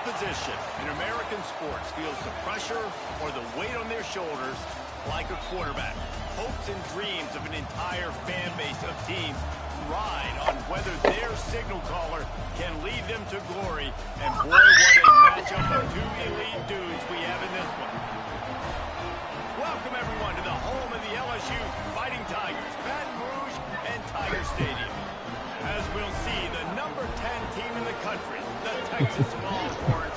position in American sports feels the pressure or the weight on their shoulders like a quarterback. Hopes and dreams of an entire fan base of teams ride on whether their signal caller can lead them to glory. And boy, what a matchup of two elite dudes we have in this one. Welcome, everyone, to the home of the LSU Fighting Tigers, Baton Rouge and Tiger Stadium. As we'll see, the number 10 team in the country, the Texas Longhorns,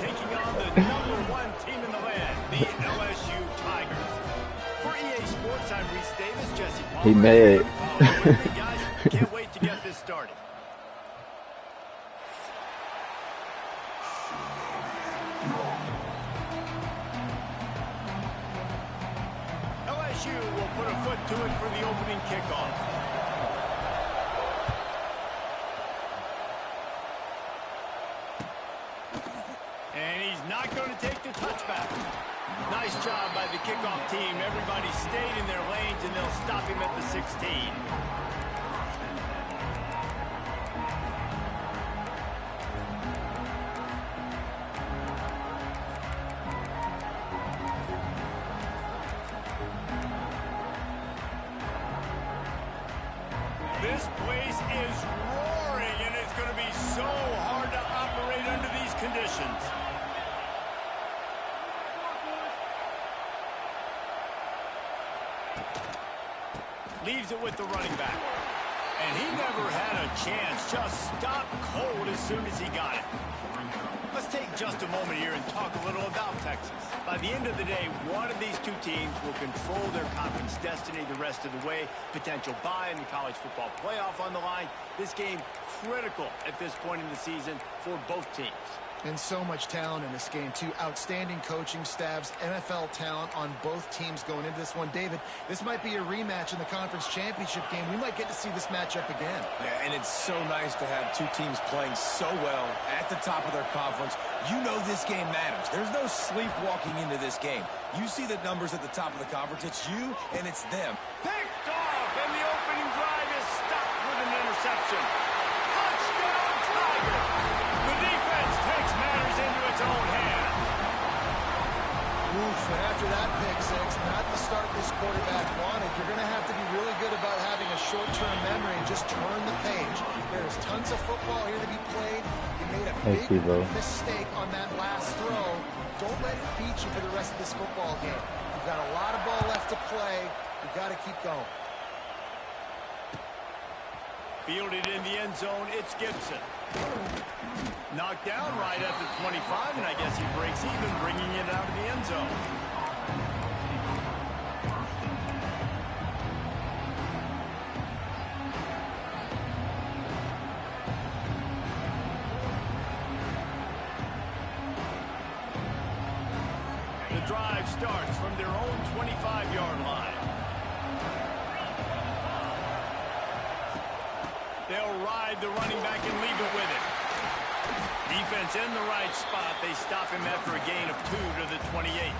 taking on the number 1 team in the land, the LSU Tigers. For EA Sports, I'm Reese Davis, Jesse Palmer. He made it. Guys, can't wait to get this started. LSU will put a foot to it for the opening kickoff. And he's not going to take the touchback. Nice job by the kickoff team. Everybody stayed in their lanes, and they'll stop him at the 16. This place is roaring, and it's going to be so hard to operate under these conditions. Leaves it with the running back. And he never had a chance. Just stopped cold as soon as he got it. Let's take just a moment here and talk a little about Texas. By the end of the day, one of these two teams will control their conference destiny the rest of the way. Potential bye in the college football playoff on the line. This game critical at this point in the season for both teams. And so much talent in this game, too. Outstanding coaching staffs, NFL talent on both teams going into this one. David, this might be a rematch in the conference championship game. We might get to see this matchup again. Yeah, and it's so nice to have two teams playing so well at the top of their conference. You know this game matters. There's no sleepwalking into this game. You see the numbers at the top of the conference. It's you and it's them. Picked off, and the opening drive is stopped with an interception. Touchdown, Tiger! The defense takes matters into its own hands. Oof, and after that pick six, not the start this quarterback wanted. You're going to have to be really good about having a short-term memory and just turn the page. There's tons of football here to be played. You made a big mistake on that last throw. Don't let it beat you for the rest of this football game. You've got a lot of ball left to play. You've got to keep going. Fielded in the end zone, it's Gibson. Knocked down right at the 25, and I guess he breaks even, bringing it out of the end zone. The drive starts from their own 25-yard line. They'll ride the running back and leave it with it. Defense in the right spot. They stop him after a gain of 2 to the 28.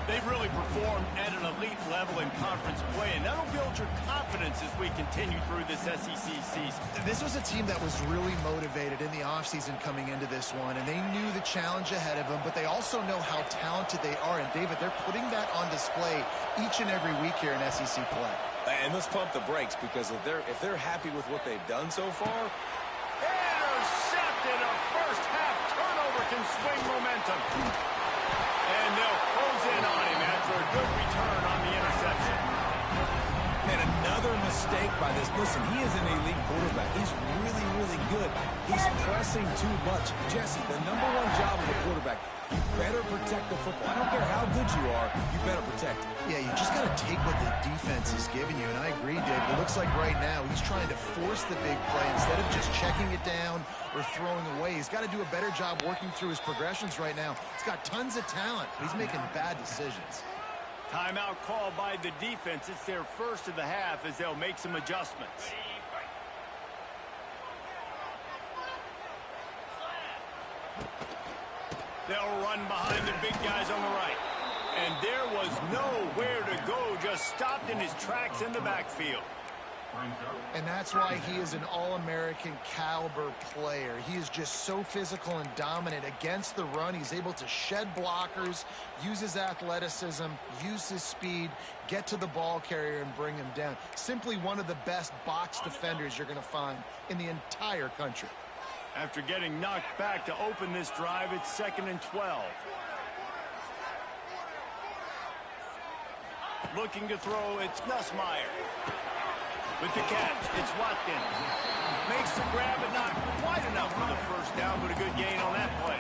They've really performed at an elite level in conference play, and that'll build your confidence as we continue through this SEC season. This was a team that was really motivated in the offseason coming into this one, and they knew the challenge ahead of them, but they also know how talented they are. And, David, they're putting that on display each and every week here in SEC play. And let's pump the brakes, because if they're happy with what they've done so far. Intercepted. A first-half turnover can swing momentum. And they'll close in on him after a good return on the interception. And another mistake by this. Listen, he is an elite quarterback. He's really, really good. He's pressing too much. Jesse, the number one job of a quarterback, you better protect the football. I don't care how good you are, you better protect it. Yeah, you just got to take what the defense is giving you. And I agree, Dave. It looks like right now he's trying to force the big play instead of just checking it down or throwing away. He's got to do a better job working through his progressions right now. He's got tons of talent, but he's making bad decisions. Timeout called by the defense. It's their first of the half as they'll make some adjustments. They'll run behind the big guys on the right. And there was nowhere to go, just stopped in his tracks in the backfield. And that's why he is an All-American caliber player. He is just so physical and dominant against the run. He's able to shed blockers, use his athleticism, use his speed, get to the ball carrier and bring him down. Simply one of the best box defenders you're going to find in the entire country. After getting knocked back to open this drive, it's 2nd and 12. Looking to throw, it's Nussmeier. With the catch, it's Watkins. Makes the grab, but not quite enough for the first down, but a good gain on that play.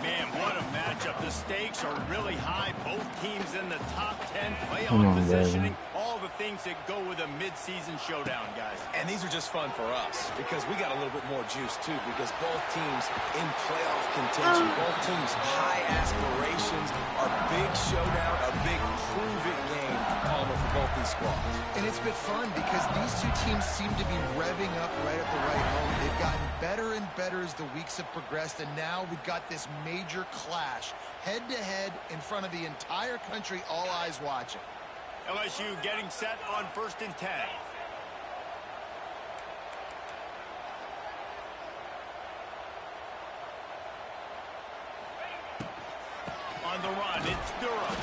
Man, what a matchup. The stakes are really high. Both teams in the top 10 playoff positioning. Baby. All the things that go with a midseason showdown, guys. And these are just fun for us because we got a little bit more juice, too, because both teams in playoff contention, both teams high aspirations, our big showdown, a big prove-it game, Palmer, for both these squads. And it's been fun because these two teams seem to be revving up right at the right moment. They've gotten better and better as the weeks have progressed, and now we've got this major clash, head-to-head in front of the entire country, all eyes watching. LSU getting set on 1st and 10. On the run, it's Durham.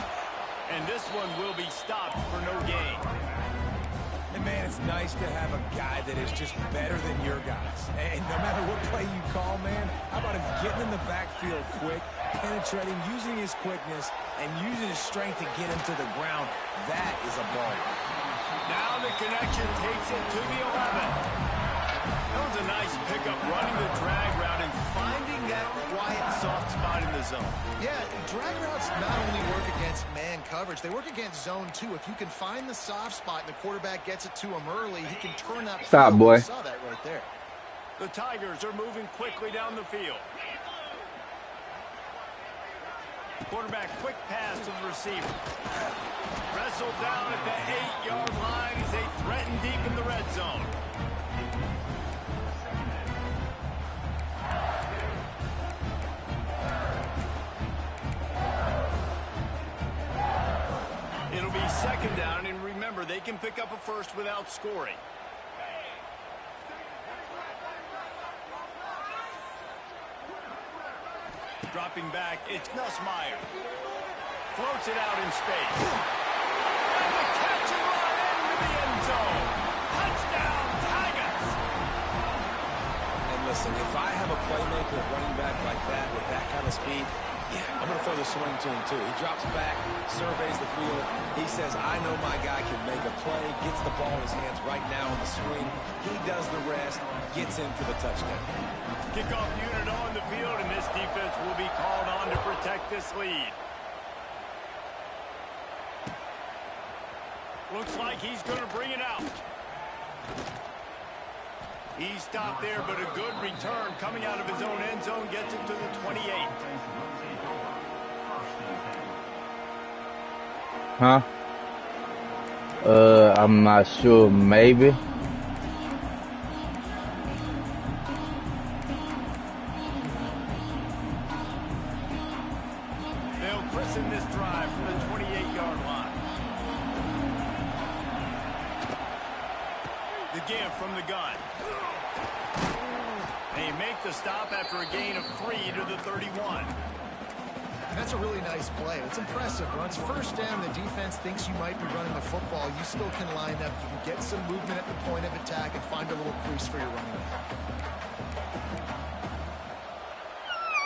And this one will be stopped for no gain. And, man, it's nice to have a guy that is just better than your guys. And no matter what play you call, man, how about him getting in the backfield quick, penetrating, using his quickness, and using his strength to get him to the ground. That is a ball. Now the connection takes it to the 11. That was a nice pickup, running the drag route and finding that quiet, soft spot in the zone. Yeah, drag routes not only work against man coverage, they work against zone too. If you can find the soft spot and the quarterback gets it to him early, he can turn that Stop, field. boy. You saw that right there. The Tigers are moving quickly down the field. Quarterback, quick pass to the receiver. Wrestled down at the 8-yard line as they threaten deep in the red zone. It'll be 2nd down, and remember, they can pick up a first without scoring. Dropping back, it's Nussmeier. Floats it out in space. And the catch and run into the end zone. Touchdown, Tigers! And listen, if I have a playmaker at running back like that with that kind of speed, yeah, I'm going to throw the swing to him, too. He drops back, surveys the field. He says, I know my guy can make a play, gets the ball in his hands right now on the swing. He does the rest, gets in for the touchdown. Kickoff unit on the field, and this defense will be called on to protect this lead. Looks like he's going to bring it out. He stopped there, but a good return coming out of his own end zone gets it to the 28. Huh? I'm not sure. Maybe. They'll christen this drive from the 28-yard line. The give from the gun. They make the stop after a gain of 3 to the 31. That's a really nice play. It's impressive. Once 1st down, the defense thinks you might be running the football. You still can line up. You can get some movement at the point of attack and find a little crease for your running back.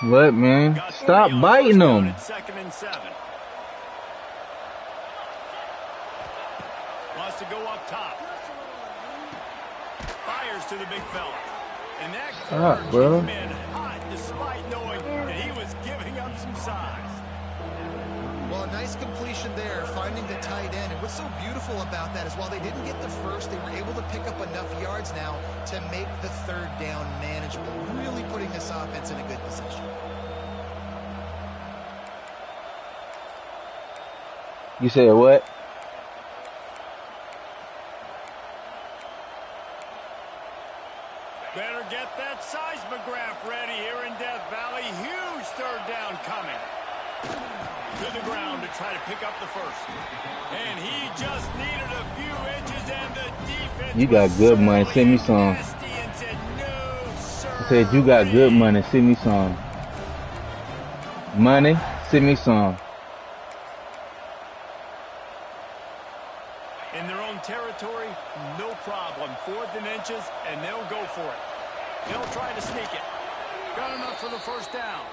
What, man? Stop biting them. 2nd and 7. Wants to go up top. Fires to the big fella. And that corner came in hot despite knowing that he was giving up some size. Well, a nice completion there, finding the tight end. And what's so beautiful about that is while they didn't get the first, they were able to pick up enough yards now to make the 3rd down manageable, really putting this offense in a good position. You said what? Better get that seismograph ready here in Death Valley. Huge 3rd down coming. To the ground to try to pick up the first. And he just needed a few inches, and the defense You got good money. Send me some. nasty and said, no, sir. I said, you got good money. Send me some. Money, send me some. In their own territory, no problem. 4th and inches, and they'll go for it. They'll try to sneak it. Got enough for the first down.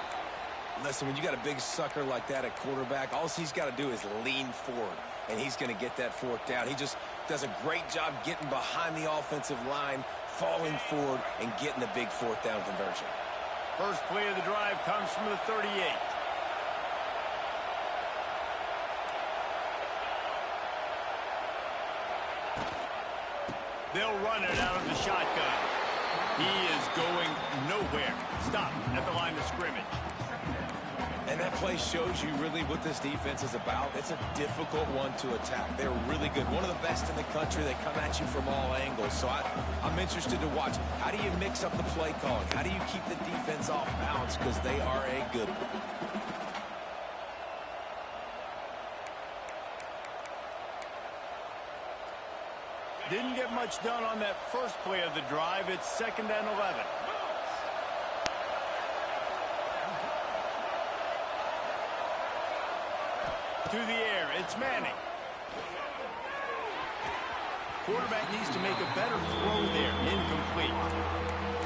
Listen, when you got a big sucker like that at quarterback, all he's got to do is lean forward, and he's going to get that 4th down. He just does a great job getting behind the offensive line, falling forward, and getting the big 4th down conversion. First play of the drive comes from the 38. They'll run it out of the shotgun. He is going nowhere. Stop at the line of scrimmage. And that play shows you really what this defense is about. It's a difficult one to attack. They're really good. One of the best in the country. They come at you from all angles. So I'm interested to watch. How do you mix up the play calling? How do you keep the defense off balance? Because they are a good one. Didn't get much done on that first play of the drive. It's 2nd and 11. To the air, it's Manning. Quarterback needs to make a better throw there. Incomplete.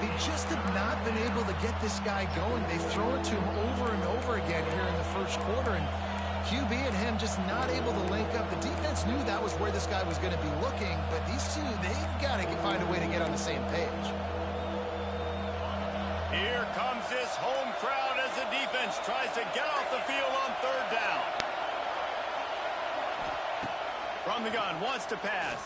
They just have not been able to get this guy going. They've thrown it to him over and over again here in the first quarter, and QB and him just not able to link up. The defense knew that was where this guy was going to be looking, but these two, they've got to find a way to get on the same page. Here comes this home crowd as the defense tries to get off the field on 3rd down. From the gun, wants to pass.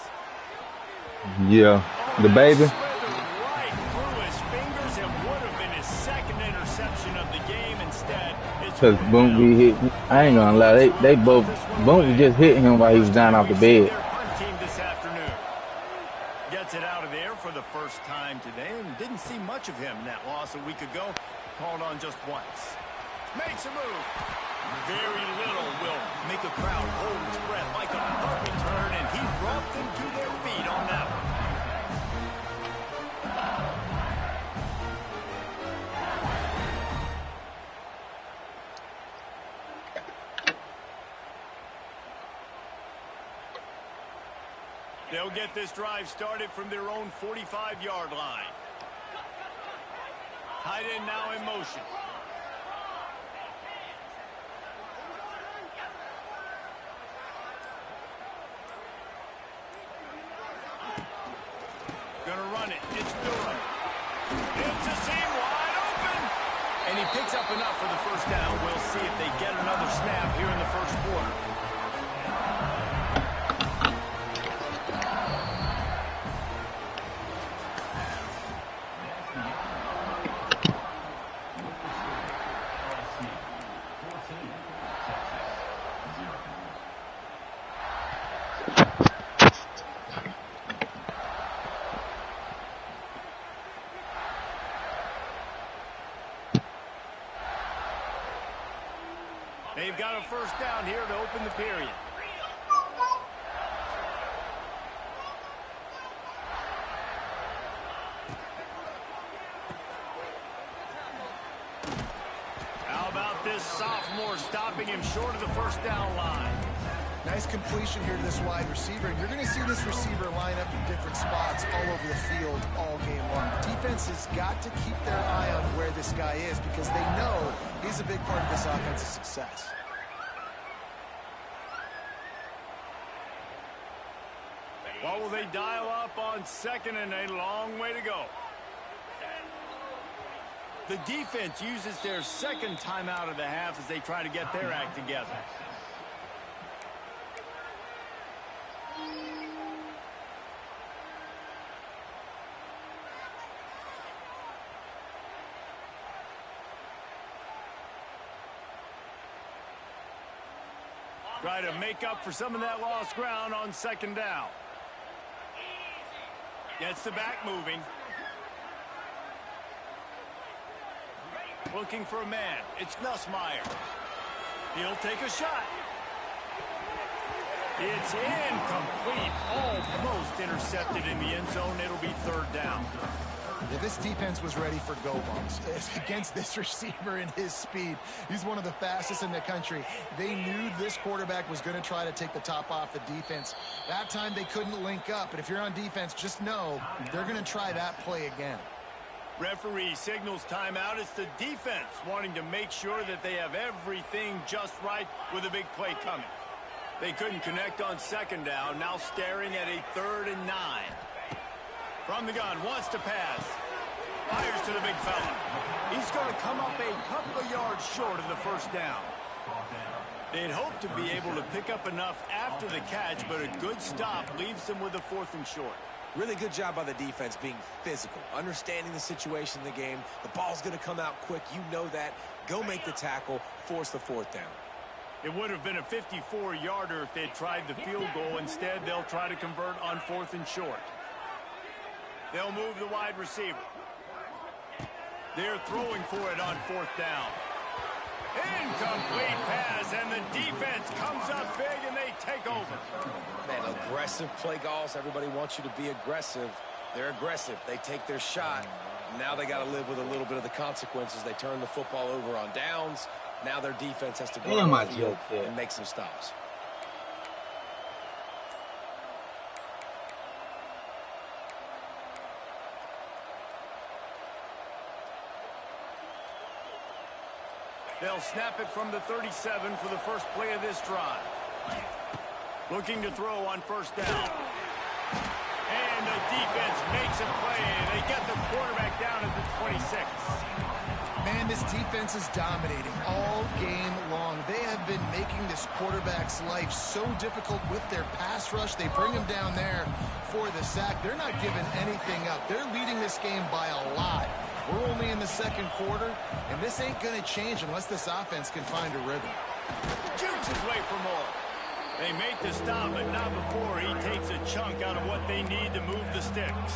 Yeah, the baby. Right through his fingers, and would have been his 2nd interception of the game. Instead, it's Cause Boom be hit. I ain't gonna lie, they both Boom just hit him while he was down off the bed. Their punt team this afternoon gets it out of there for the first time today, and didn't see much of him in that loss a week ago. Called on just once. Makes a move. Very little will make a crowd hold its breath like a punt return, and he brought them to their feet on that one. They'll get this drive started from their own 45-yard line. Tight end now in motion. Gonna run it. It's Durham. It's a seam wide open. And he picks up enough for the first down. We'll see if they get another snap here in the first quarter. They've got a first down here to open the period. How about this sophomore stopping him short of the first down line? Nice completion here to this wide receiver, and you're going to see this receiver line up in different spots all over the field all game long. Defense has got to keep their eye on where this guy is because they know he's a big part of this offense's success. What will they dial up on 2nd and a long way to go? The defense uses their 2nd timeout of the half as they try to get their act together. Try to make up for some of that lost ground on 2nd down. Gets the back moving. Looking for a man. It's Nussmeier. He'll take a shot. It's incomplete, almost intercepted in the end zone. It'll be third down. Yeah, this defense was ready for go bumps. Against this receiver and his speed, he's one of the fastest in the country. They knew this quarterback was going to try to take the top off the defense. That time they couldn't link up, but if you're on defense, just know they're going to try that play again. Referee signals timeout. It's the defense wanting to make sure that they have everything just right with a big play coming. They couldn't connect on second down, now staring at a 3rd and 9. From the gun, wants to pass. Fires to the big fella. He's going to come up a couple of yards short of the first down. They'd hoped to be able to pick up enough after the catch, but a good stop leaves them with a 4th and short. Really good job by the defense being physical, understanding the situation in the game. The ball's going to come out quick. You know that. Go make the tackle, force the 4th down. It would have been a 54-yarder if they'd tried the field goal. Instead, they'll try to convert on 4th and short. They'll move the wide receiver. They're throwing for it on 4th down. Incomplete pass, and the defense comes up big, and they take over. Man, aggressive play calls. Everybody wants you to be aggressive. They're aggressive. They take their shot. Now they got to live with a little bit of the consequences. They turn the football over on downs. Now their defense has to go on the field and make some stops. They'll snap it from the 37 for the first play of this drive. Looking to throw on 1st down. And the defense makes a play. They get the quarterback down at the 26. Man, this defense is dominating all game long. They have been making this quarterback's life so difficult with their pass rush. They bring him down there for the sack. They're not giving anything up. They're leading this game by a lot. We're only in the 2nd quarter, and this ain't going to change unless this offense can find a rhythm. Jukes his way for more. They make the stop, but not before he takes a chunk out of what they need to move the sticks.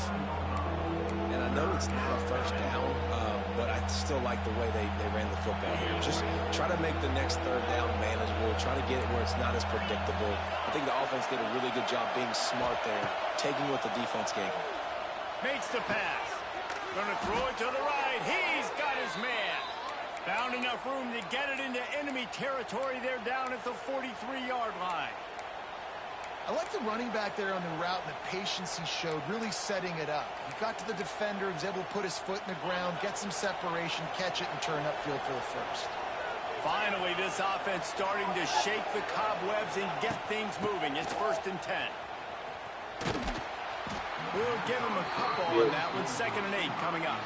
And I know it's not a 1st down, but I still like the way they ran the football here. Just try to make the next 3rd down manageable. Try to get it where it's not as predictable. I think the offense did a really good job being smart there, taking what the defense gave them. Makes the pass. Going to throw it to the right. He's got his man. Found enough room to get it into enemy territory. They're down at the 43-yard line. I like the running back there on the route and the patience he showed, really setting it up. He got to the defender, was able to put his foot in the ground, get some separation, catch it, and turn upfield for the first. Finally, this offense starting to shake the cobwebs and get things moving. It's 1st and 10. We'll give him a couple on that one. 2nd and 8 coming up.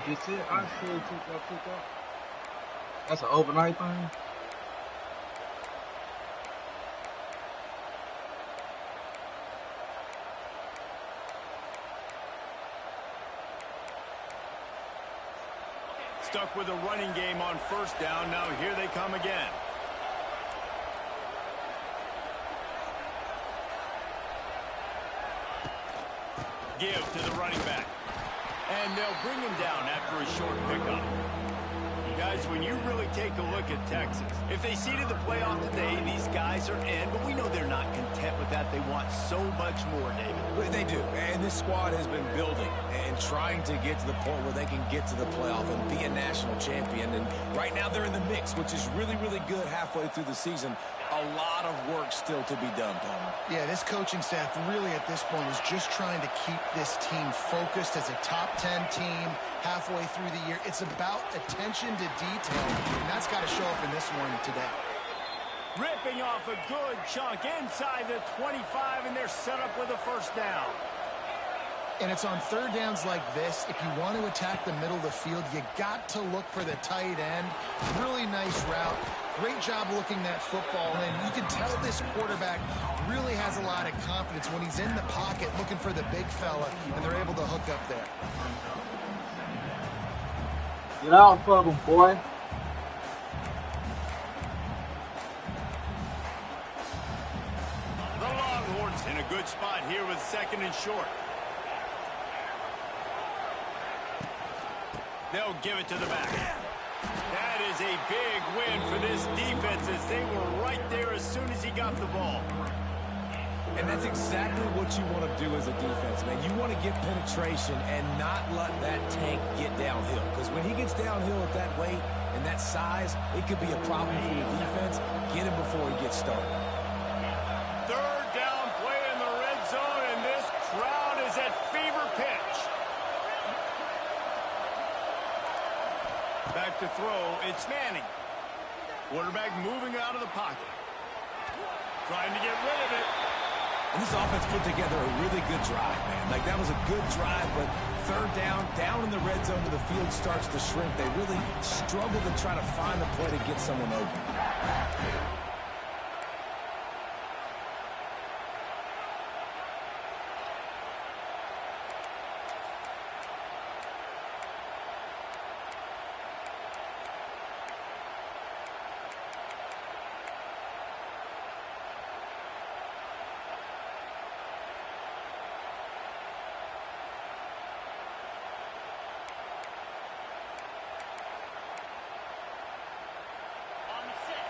You see it? I see it. Took that. That's an overnight thing. Stuck with a running game on 1st down. Now here they come again. Give to the running back. And they'll bring him down after a short pickup. Guys, when you really take a look at Texas, if they seeded the playoff today, these guys are in, but we know they're not content with that. They want so much more, David. They do, and this squad has been building and trying to get to the point where they can get to the playoff and be a national champion. And right now they're in the mix, which is really, really good halfway through the season. A lot of work still to be done, Palmer. Yeah, this coaching staff really at this point is just trying to keep this team focused as a top 10 team halfway through the year. It's about attention to detail, and that's got to show up in this one today. Ripping off a good chunk inside the 25, and they're set up with a 1st down. And it's on 3rd downs like this. If you want to attack the middle of the field, you got to look for the tight end. Really nice route. Great job looking that football in. You can tell this quarterback really has a lot of confidence when he's in the pocket looking for the big fella, and they're able to hook up there. Get out for them, boy. The Longhorns in a good spot here with 2nd and short. They'll give it to the back. That is a big win for this defense as they were right there as soon as he got the ball. And that's exactly what you want to do as a defense, man. You want to get penetration and not let that tank get downhill. Because when he gets downhill at that weight and that size, it could be a problem for the defense. Get him before he gets started. Third down play in the red zone, and this crowd is at fever pitch. Back to throw, it's Manning. Quarterback moving out of the pocket. Trying to get rid of it. And this offense put together a really good drive, man. Like, that was a good drive, but third down in the red zone when the field starts to shrink, they really struggled to try to find a play to get someone open.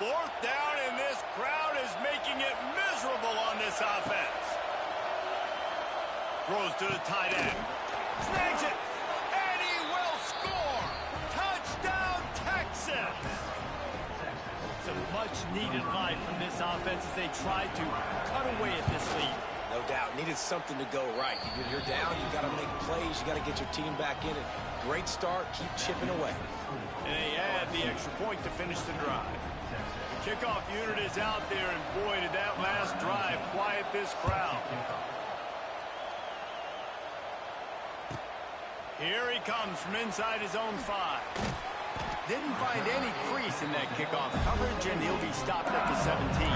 Fourth down, and this crowd is making it miserable on this offense. Throws to the tight end. Snags it, and he will score. Touchdown, Texas. Some much-needed life from this offense as they try to cut away at this lead. No doubt. Needed something to go right. You're down. You got to make plays. You got to get your team back in it. Great start. Keep chipping away. And they add the extra point to finish the drive. The kickoff unit is out there, and boy, did that last drive quiet this crowd. Here he comes from inside his own 5. Didn't find any crease in that kickoff coverage, and he'll be stopped at the 17.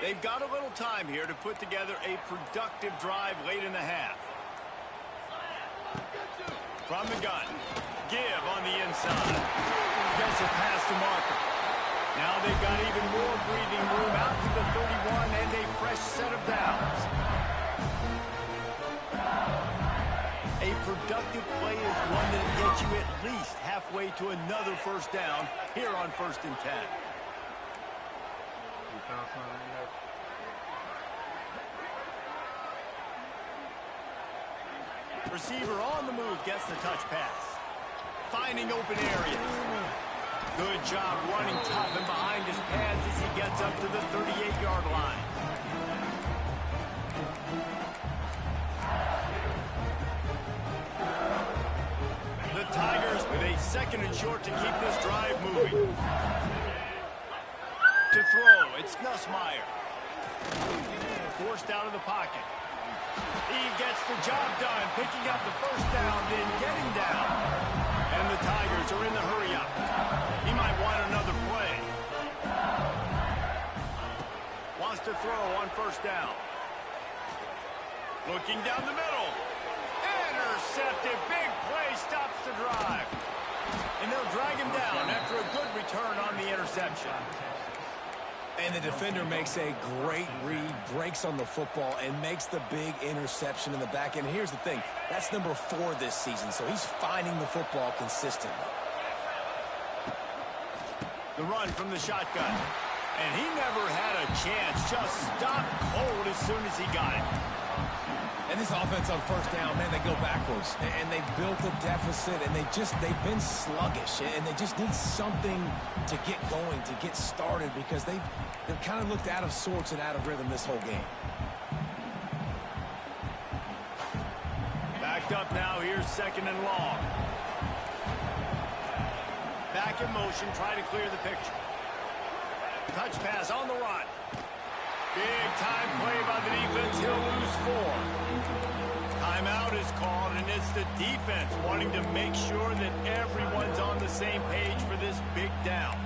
They've got a little time here to put together a productive drive late in the half. From the gun, give on the inside. Gets it past the marker. Now they've got even more breathing room out to the 31 and a fresh set of downs. A productive play is one that gets you at least halfway to another first down here on 1st and 10. Receiver on the move gets the touch pass. Finding open areas. Good job running tough and behind his pads as he gets up to the 38-yard line. The Tigers with a 2nd and short to keep this drive moving. To throw, it's Nussmeier. Forced out of the pocket. He gets the job done, picking up the first down, then getting down. And the Tigers are in the hurry-up. He might want another play. Wants to throw on 1st down. Looking down the middle. Intercepted. Big play stops the drive. And they'll drag him down after a good return on the interception. And the defender makes a great read, breaks on the football, and makes the big interception in the back end. Here's the thing. That's number 4 this season, so he's finding the football consistently. The run from the shotgun. And he never had a chance. Just stopped cold as soon as he got it. And this offense on 1st down, man, they go backwards. And they built a deficit, and they've been sluggish. And they just need something to get going, to get started, because they've kind of looked out of sorts and out of rhythm this whole game. Backed up now, here's 2nd and long. Back in motion, try to clear the picture. Touch pass on the run. Big time play by the defense. He'll lose 4. Timeout is called, and it's the defense wanting to make sure that everyone's on the same page for this big down.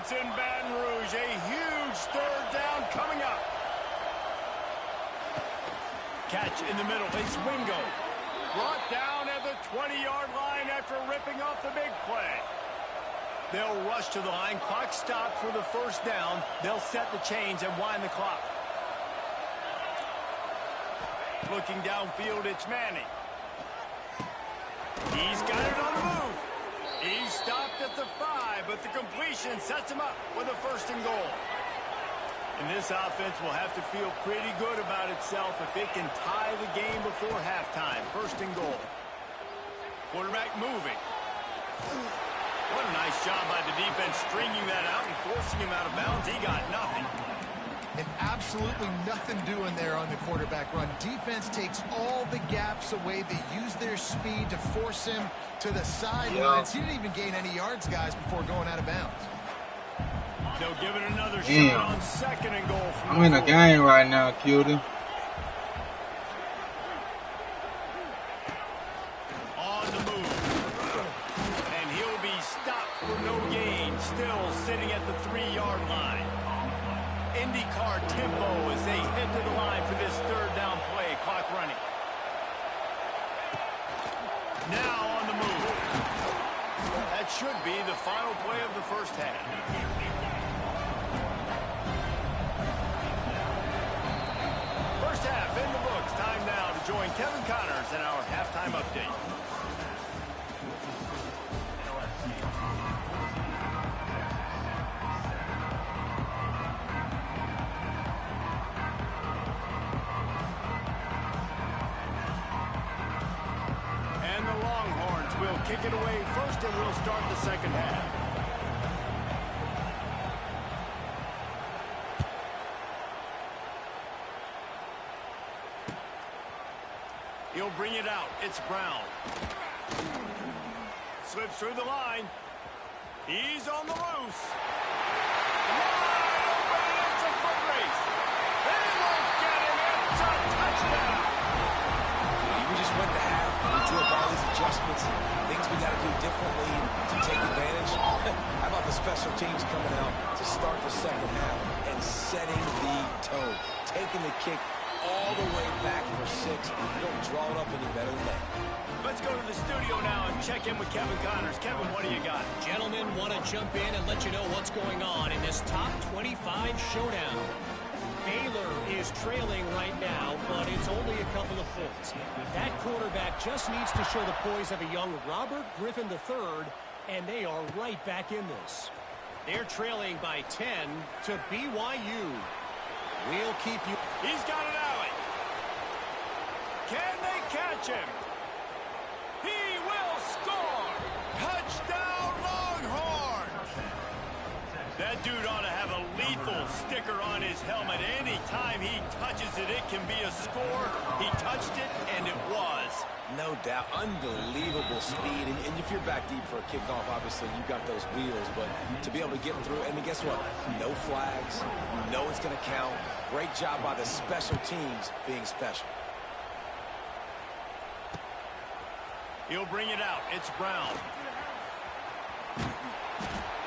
offense in Baton Rouge. A huge third down coming up. Catch in the middle. It's Wingo. Brought down at the 20-yard line after ripping off the big play. They'll rush to the line. Clock stopped for the first down. They'll set the chains and wind the clock. Looking downfield, it's Manning. He's got it on the move. He stopped at the 5, but the completion sets him up with a 1st and goal. And this offense will have to feel pretty good about itself if it can tie the game before halftime. 1st and goal. Quarterback moving. What a nice job by the defense stringing that out and forcing him out of bounds. He got nothing. And absolutely nothing doing there on the quarterback run. Defense takes all the gaps away. They use their speed to force him to the sidelines. He didn't even gain any yards, guys, before going out of bounds. They'll give it another shot on 2nd and goal. I'm in a game right now, Cutie. On the move. And he'll be stopped for no gain. Still sitting at the 3-yard line. IndyCar tempo as they head to the line for this 3rd down play. Clock running. Now on the move. That should be the final play of the first half. First half in the books. Time now to join Kevin Connors in our halftime update. And the Longhorns will kick it away first, and we'll start the second half. He'll bring it out. It's Brown. Slips through the line. He's on the loose. Wide open. It's a foot race. They won't get him. It's a touchdown. We just went to half. We drew up all these adjustments. Things we got to do differently to take advantage. How about the special teams coming out to start the second half and setting the tone, taking the kick all the way back for 6. You don't draw it up any better than that. Let's go to the studio now and check in with Kevin Connors. Kevin, what do you got? Gentlemen, want to jump in and let you know what's going on in this top 25 showdown. Baylor is trailing right now, but it's only a couple of points. That quarterback just needs to show the poise of a young Robert Griffin III, and they are right back in this. They're trailing by 10 to BYU. We'll keep you. He's got an alley. Can they catch him? He will score. Touchdown, Longhorns. That dude ought to have a lethal sticker on his helmet. Anytime he touches it, it can be a score. He touched it, and it was. No doubt. Unbelievable speed. And if you're back deep for a kickoff, obviously you've got those wheels. But to be able to get through, and guess what? No flags. You know it's going to count. Great job by the special teams being special. He'll bring it out. It's Brown.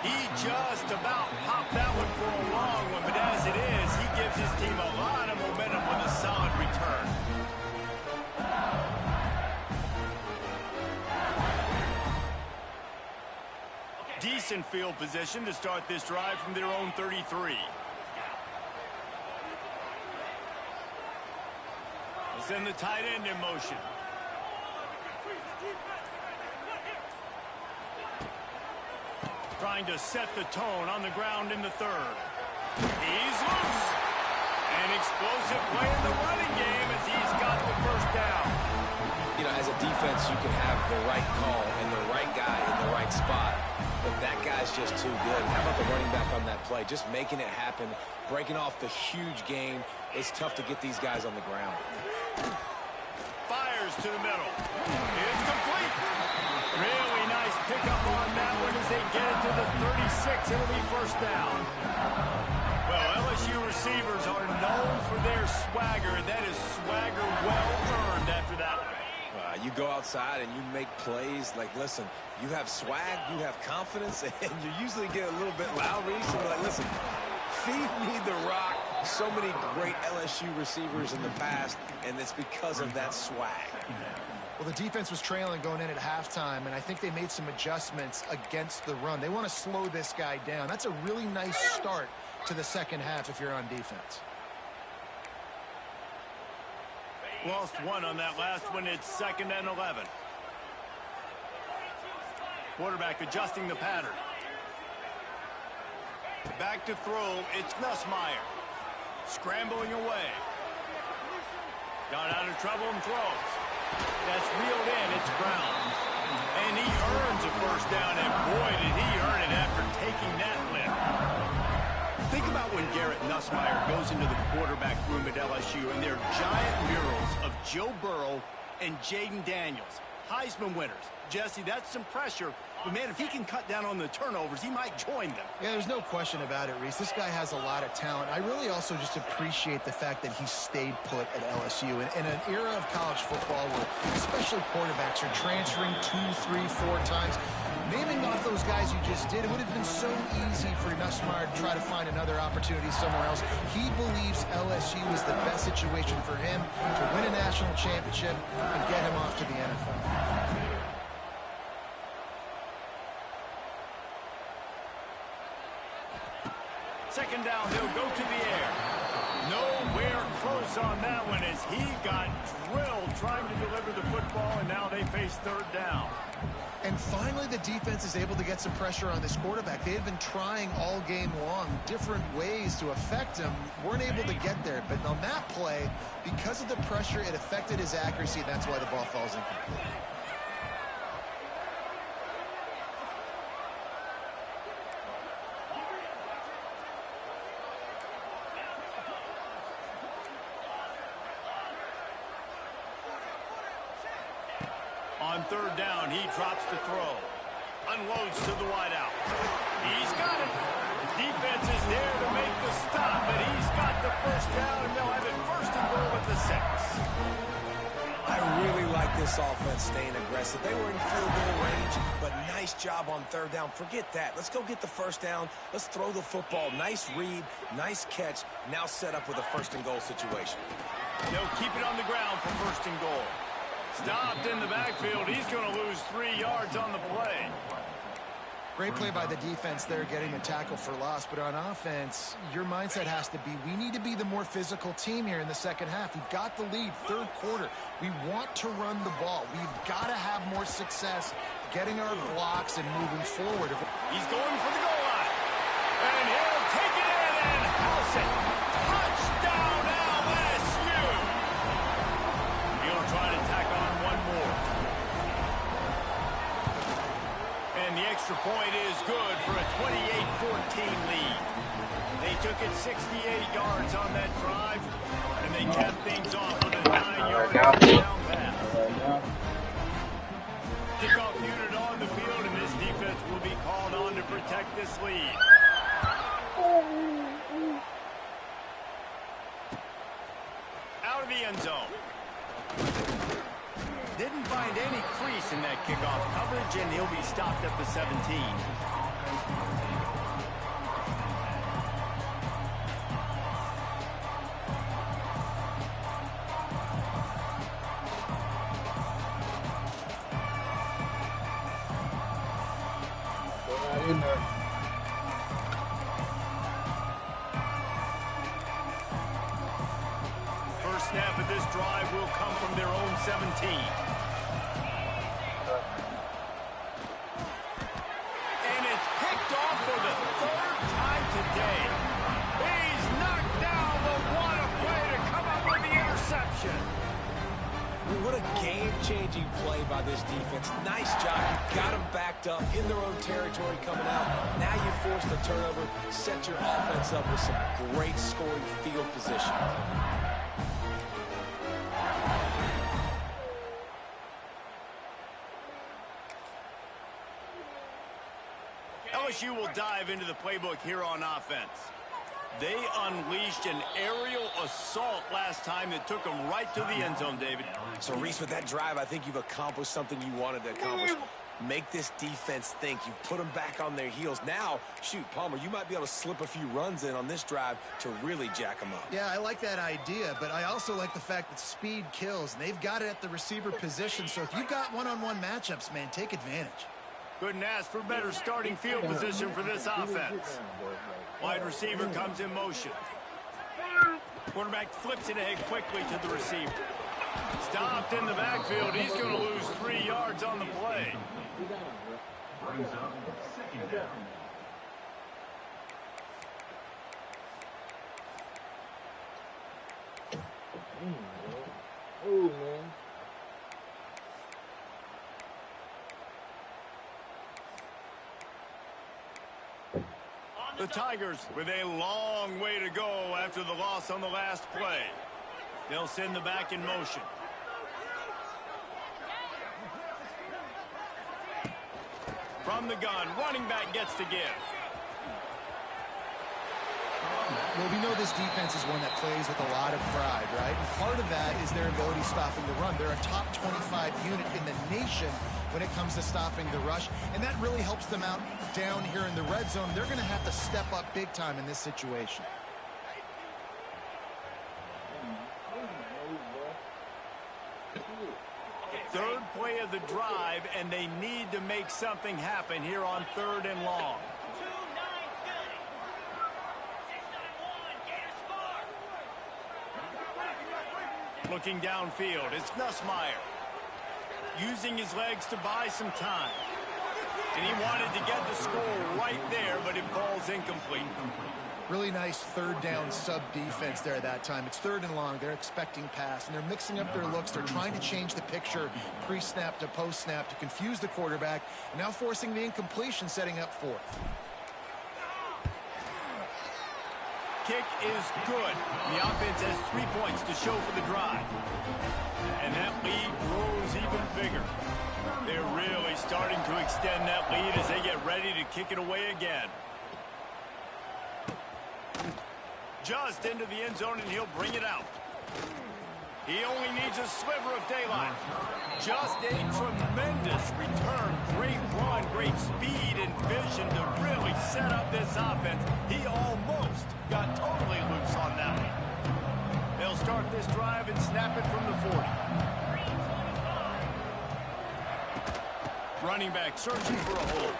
He just about popped that one for a long one, but as it is, he gives his team a lot of momentum with a solid return. Decent field position to start this drive from their own 33. They'll send the tight end in motion. Trying to set the tone on the ground in the 3rd. He's loose. An explosive play in the running game as he's got the first down. You know, as a defense, you can have the right call and the right guy in the right spot. But that guy's just too good. How about the running back on that play? Just making it happen, breaking off the huge gain. It's tough to get these guys on the ground. Fires to the middle. It's complete. Really nice pickup on that one as they get it to the 36. It'll be first down. Well, LSU receivers are known for their swagger. That is swagger well earned after that one. You You go outside and you make plays. Like, listen, you have swag, you have confidence, and you usually get a little bit loud. So like, listen, feed me the rock. So many great LSU receivers in the past, and it's because of that swag. Well, the defense was trailing going in at halftime, and I think they made some adjustments against the run. They want to slow this guy down. That's a really nice start to the second half if you're on defense. Lost one on that last one. It's 2nd and 11. Quarterback adjusting the pattern. Back to throw. It's Nussmeier. Scrambling away. Got out of trouble and throws. That's reeled in. It's Brown. And he earns a first down, and boy, did he earn it after taking that lift. Think about when Garrett Nussmeier goes into the quarterback room at LSU, and there are giant murals of Joe Burrow and Jaden Daniels, Heisman winners. Jesse, that's some pressure. But, man, if he can cut down on the turnovers, he might join them. Yeah, there's no question about it, Reese. This guy has a lot of talent. I really also just appreciate the fact that he stayed put at LSU. In an era of college football where especially quarterbacks are transferring 2, 3, 4 times, naming off those guys you just did, it would have been so easy for Nussmeier to try to find another opportunity somewhere else. He believes LSU is the best situation for him to win a national championship and get him off to the NFL. Second down, he'll go to the air. Nowhere close on that one as he got drilled trying to deliver the football, and now they face 3rd down. And finally, the defense is able to get some pressure on this quarterback. They had been trying all game long different ways to affect him. Weren't able to get there. But on that play, because of the pressure, it affected his accuracy, and that's why the ball falls incomplete. On 3rd down, he drops to throw. Unloads to the wideout. He's got it. Defense is there to make the stop, but he's got the first down, and they'll have it 1st and goal at the 6. I really like this offense staying aggressive. They were in field goal range, but nice job on 3rd down. Forget that. Let's go get the first down. Let's throw the football. Nice read, nice catch. Now set up with a 1st and goal situation. They'll keep it on the ground for 1st and goal. Stopped in the backfield. He's going to lose 3 yards on the play. Great play by the defense there, getting the tackle for loss. But on offense, your mindset has to be, we need to be the more physical team here in the second half. We've got the lead, 3rd quarter. We want to run the ball. We've got to have more success getting our blocks and moving forward. He's going for the goal line. And he'll take it in and house it. Touchdown, LSU. He'll try to tack on one more. And the extra point is good for a 28-14 lead. They took it 68 yards on that drive, and they capped things off with a 9-yard touchdown pass. Kickoff unit on the field, and this defense will be called on to protect this lead. Out of the end zone. Didn't find any crease in that kickoff coverage, and he'll be stopped at the 17. First snap of this drive will come from their own 17. And it's picked off for the 3rd time today. He's knocked down, but what a play to come up with the interception. What a game-changing play by this defense. Nice job. You got them backed up in their own territory coming out. Now you force the turnover, set your offense up with some great scoring field position. LSU will dive into the playbook here on offense. They unleashed an aerial assault last time that took them right to the end zone, David. So, Reese, with that drive, I think you've accomplished something you wanted to accomplish. Make this defense think. You've put them back on their heels. Now, shoot, Palmer, you might be able to slip a few runs in on this drive to really jack them up. Yeah, I like that idea, but I also like the fact that speed kills, and they've got it at the receiver position. So if you've got one-on-one matchups, man, take advantage. Couldn't ask for better starting field position for this offense. Wide receiver comes in motion. Quarterback flips it ahead quickly to the receiver. Stopped in the backfield. He's going to lose 3 yards on the play. Brings up second down. Oh, man. The Tigers with a long way to go after the loss on the last play. They'll send the back in motion. From the gun, running back gets to give. Well, we know this defense is one that plays with a lot of pride, right? And part of that is their ability stopping the run. They're a top 25 unit in the nation when it comes to stopping the rush, and that really helps them out down here in the red zone. They're going to have to step up big time in this situation. Third play of the drive, and they need to make something happen here on 3rd and long. Looking downfield, it's Nussmeier. Using his legs to buy some time. And he wanted to get the score right there, but it falls incomplete. Really nice third down sub defense there that time. It's 3rd and long. They're expecting pass, and they're mixing up their looks. They're trying to change the picture pre-snap to post-snap to confuse the quarterback, and now forcing the incompletion, setting up 4th. Kick is good. The offense has 3 points to show for the drive. And that lead grows even bigger. They're really starting to extend that lead as they get ready to kick it away again. Just into the end zone, and he'll bring it out. He only needs a sliver of daylight. Just a tremendous return. Great run, great speed and vision to really set up this offense. He almost got totally loose on that one. They'll start this drive and snap it from the 40. Running back searching for a hole.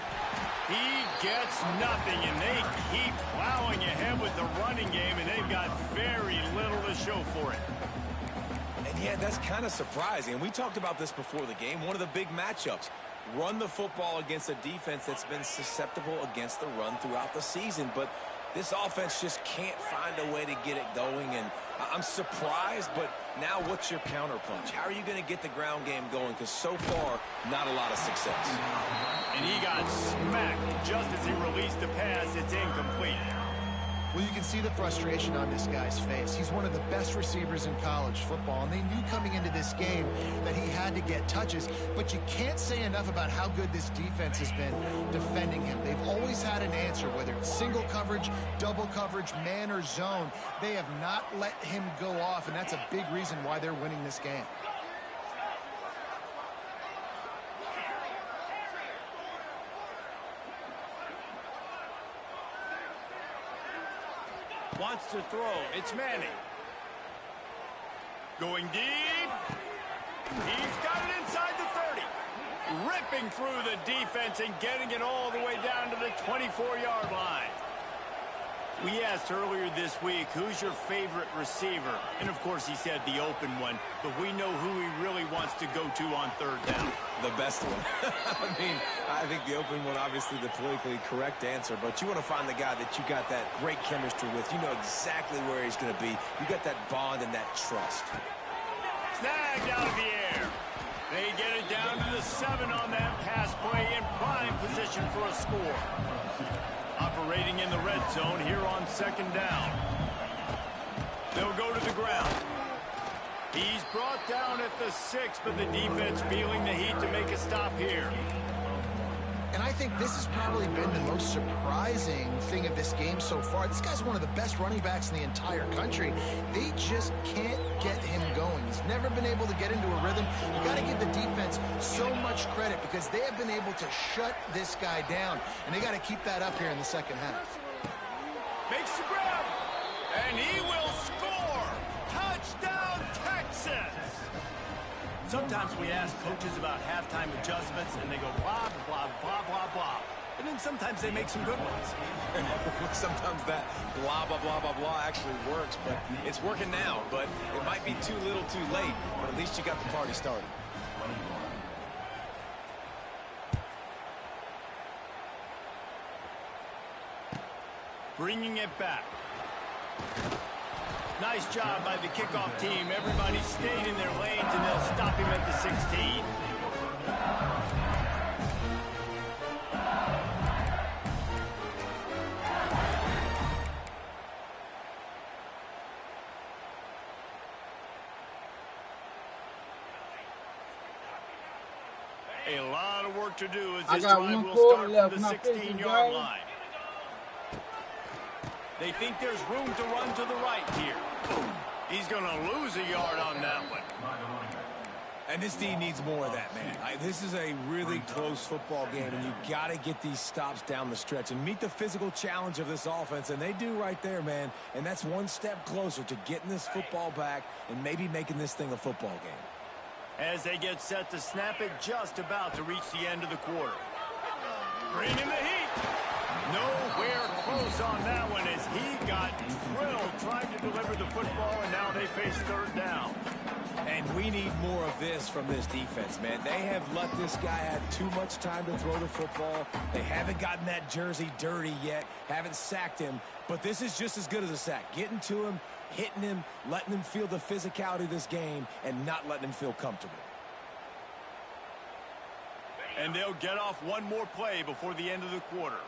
He gets nothing, and they keep plowing ahead with the running game, and they've got very little to show for it. And yeah, that's kind of surprising. And we talked about this before the game. One of the big matchups. Run the football against a defense that's been susceptible against the run throughout the season. But this offense just can't find a way to get it going. And I'm surprised, but now what's your counterpunch? How are you going to get the ground game going? Because so far, not a lot of success. And he got smacked just as he released the pass. It's incomplete. Well, you can see the frustration on this guy's face. He's one of the best receivers in college football, and they knew coming into this game that he had to get touches, but you can't say enough about how good this defense has been defending him. They've always had an answer, whether it's single coverage, double coverage, man or zone. They have not let him go off, and that's a big reason why they're winning this game. Wants to throw. It's Manning. Going deep. He's got it inside the 30. Ripping through the defense and getting it all the way down to the 24-yard line. We asked earlier this week, who's your favorite receiver? And, of course, he said the open one. But we know who he really wants to go to on 3rd down. The best one. I mean, I think the open one, obviously the politically correct answer, but you want to find the guy that you got that great chemistry with. You know exactly where he's going to be. You got that bond and that trust. Snagged out of the air. They get it down to the 7 on that pass play in prime position for a score. Operating in the red zone here on 2nd down. They'll go to the ground. He's brought down at the 6, but the defense feeling the heat to make a stop here. And I think this has probably been the most surprising thing of this game so far. This guy's one of the best running backs in the entire country. They just can't get him going. He's never been able to get into a rhythm. You got to give the defense so much credit because they have been able to shut this guy down, and they got to keep that up here in the second half. Makes the grab, and he will score. Touchdown, Texas! Sometimes we ask coaches about halftime adjustments, and they go blah, blah, blah, blah, blah. And then sometimes they make some good ones. Sometimes that blah, blah, blah, blah, blah actually works, but it's working now. But it might be too little too late, but at least you got the party started. Bringing it back. Nice job by the kickoff team. Everybody stayed in their lanes, and they'll stop him at the 16. A lot of work to do as this drive will start from the 16-yard line. They think there's room to run to the right here. He's going to lose a yard on that one. And this team needs more of that, man. This is a really close football game, and you got to get these stops down the stretch and meet the physical challenge of this offense, and they do right there, man. And that's one step closer to getting this football back and maybe making this thing a football game. As they get set to snap it, just about to reach the end of the quarter. Bringing the heat. Nowhere close on that one as he got drilled trying to deliver the football, and now they face third down. And we need more of this from this defense, man. They have let this guy have too much time to throw the football. They haven't gotten that jersey dirty yet, haven't sacked him, but this is just as good as a sack. Getting to him, hitting him, letting him feel the physicality of this game, and not letting him feel comfortable. And they'll get off one more play before the end of the quarter.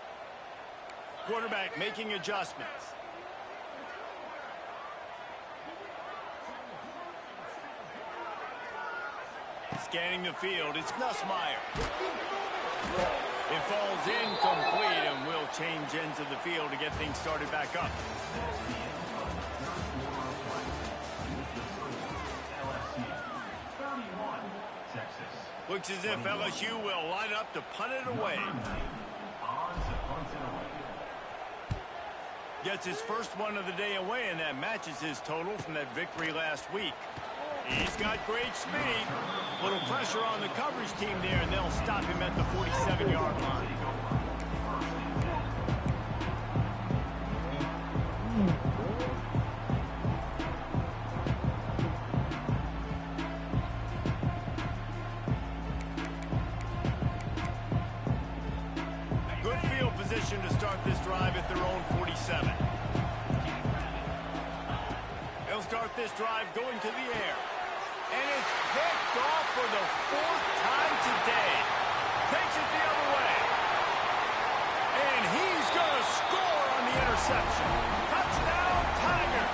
Quarterback making adjustments. Scanning the field, it's Nussmeier. It falls incomplete, and we'll change ends of the field to get things started back up. Looks as if LSU will line up to punt it away. Gets his first one of the day away, and that matches his total from that victory last week. He's got great speed. Little pressure on the coverage team there, and they'll stop him at the 47-yard line. Good field position to start this drive at their own 47. They'll start this drive going to the air. And it's picked off for the fourth time today. Takes it the other way. And he's going to score on the interception. Touchdown, Tigers.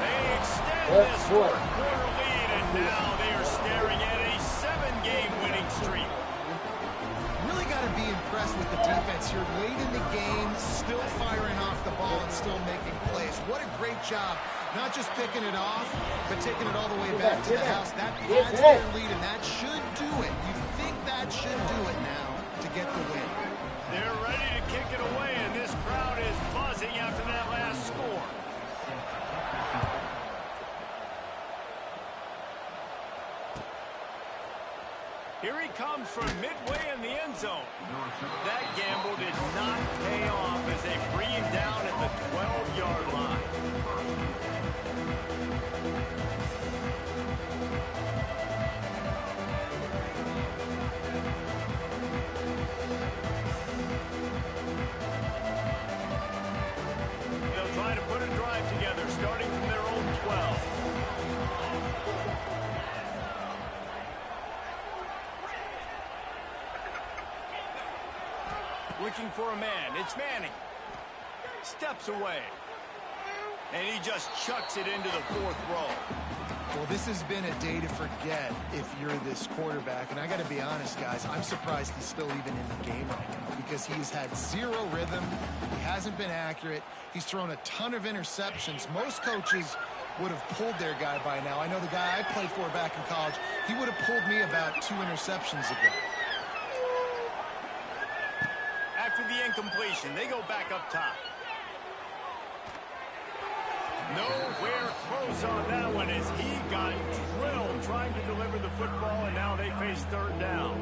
They extend this fourth-quarter lead, and now they are staring at a 7-game winning streak. Really got to be impressed with the defense here. Late in the game, still firing off the ball and still making plays. What a great job. Not just picking it off, but taking it all the way back to the house. That adds their lead, and that should do it. You think that should do it now to get the win. They're ready to kick it away, and this crowd is buzzing after that last score. Here he comes from midway in the end zone. That gamble did not pay off as they bring him down at the 12-yard line. They'll try to put a drive together, starting from their own 12. Looking for a man. It's Manning. Steps away. And he just chucks it into the fourth row. Well, this has been a day to forget if you're this quarterback. And I got to be honest, guys, I'm surprised he's still even in the game right now because he's had zero rhythm. He hasn't been accurate. He's thrown a ton of interceptions. Most coaches would have pulled their guy by now. I know the guy I played for back in college, he would have pulled me about 2 interceptions ago. After the incompletion, they go back up top. Nowhere close on that one as he got drilled trying to deliver the football, and now they face third down.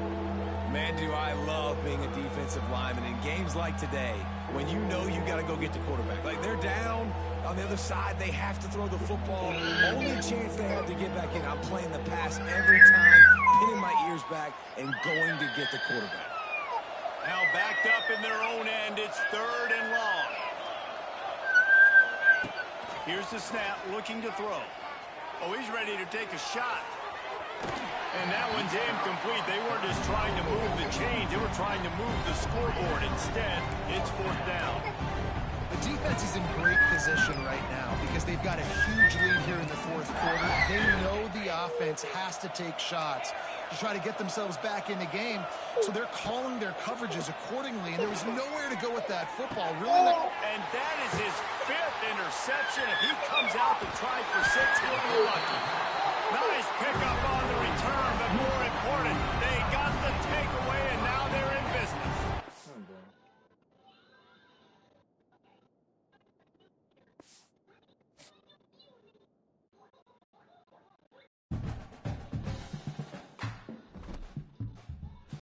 Man, do I love being a defensive lineman in games like today when you know you got to go get the quarterback. Like, they're down on the other side. They have to throw the football. Only chance they have to get back in. I'm playing the pass every time, pinning my ears back and going to get the quarterback. Now backed up in their own end. It's third and long. Here's the snap, looking to throw. Oh, he's ready to take a shot. And that one's incomplete. They weren't just trying to move the chains. They were trying to move the scoreboard. Instead, it's fourth down. The defense is in great position right now because they've got a huge lead here in the fourth quarter. They know the offense has to take shots to try to get themselves back in the game. So they're calling their coverages accordingly, and there was nowhere to go with that football. Really, and that is his 5th interception. If he comes out to try for 6, he'll be lucky.